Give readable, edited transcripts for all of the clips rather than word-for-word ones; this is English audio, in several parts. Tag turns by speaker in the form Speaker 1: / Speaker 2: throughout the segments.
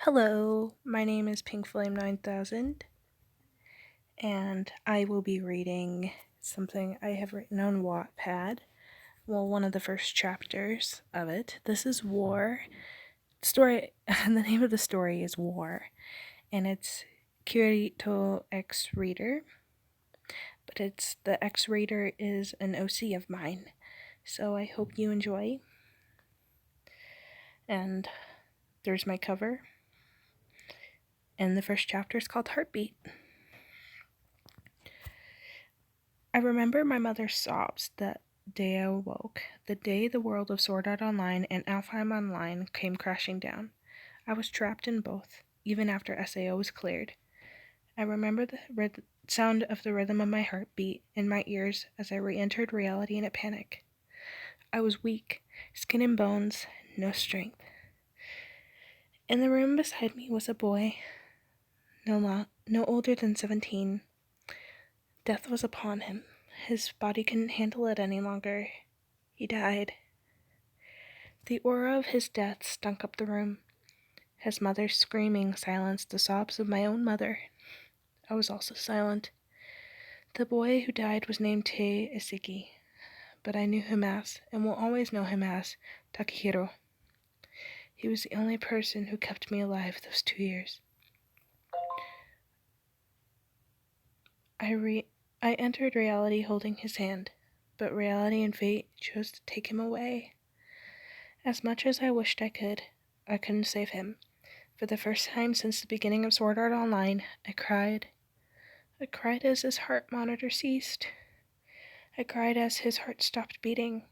Speaker 1: Hello, my name is Pink Flame 9000, and I will be reading something I have written on Wattpad. Well, one of the first chapters of it. This is War. The name of the story is War, and it's Kirito X Reader, but the X Reader is an OC of mine, so I hope you enjoy. And there's my cover. And the first chapter is called Heartbeat. I remember my mother's sobs that day I awoke, the day the world of Sword Art Online and Alfheim Online came crashing down. I was trapped in both, even after SAO was cleared. I remember the sound of the rhythm of my heartbeat in my ears as I re-entered reality in a panic. I was weak, skin and bones, no strength. In the room beside me was a boy, no older than 17. Death was upon him. His body couldn't handle it any longer. He died. The aura of his death stunk up the room. His mother's screaming silenced the sobs of my own mother. I was also silent. The boy who died was named Tei Isiki, but I knew him as, and will always know him as, Takahiro. He was the only person who kept me alive those 2 years. I entered reality holding his hand, but reality and fate chose to take him away. As much as I wished I couldn't save him. For the first time since the beginning of Sword Art Online, I cried. I cried as his heart monitor ceased. I cried as his heart stopped beating.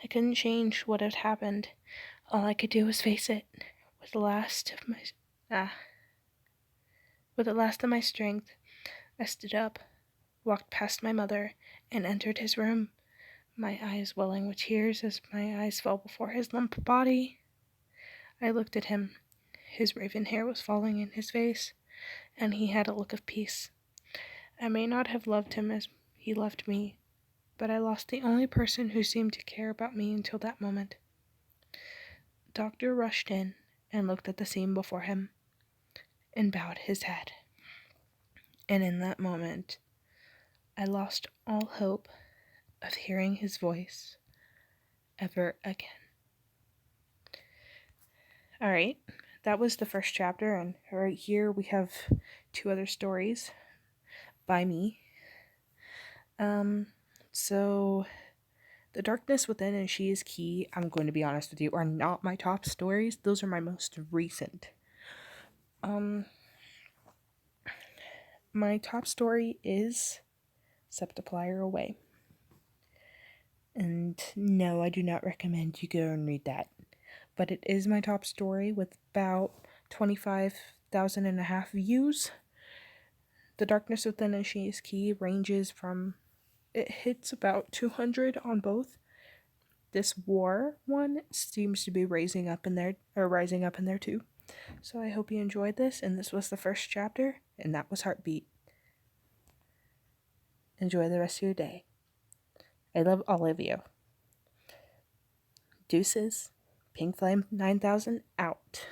Speaker 1: I couldn't change what had happened. All I could do was face it. With the last of my strength, I stood up, walked past my mother, and entered his room, my eyes welling with tears as my eyes fell before his limp body. I looked at him. His raven hair was falling in his face, and he had a look of peace. I may not have loved him as he loved me, but I lost the only person who seemed to care about me until that moment. The doctor rushed in and looked at the scene before him, and bowed his head. And in that moment, I lost all hope of hearing his voice ever again. Alright, that was the first chapter, and right here we have 2 other stories by me. So The Darkness Within and She Is Key, I'm going to be honest with you, are not my top stories. Those are my most recent. My top story is Septiplier Away. And no, I do not recommend you go and read that. But it is my top story with about 25,500 views. The Darkness Within and She Is Key ranges from, it hits about 200 on both. This War one seems to be rising up in there too. So I hope you enjoyed this, and this was the first chapter, and that was Heartbeat. Enjoy the rest of your day. I love all of you. Deuces. Pink Flame 9000 out.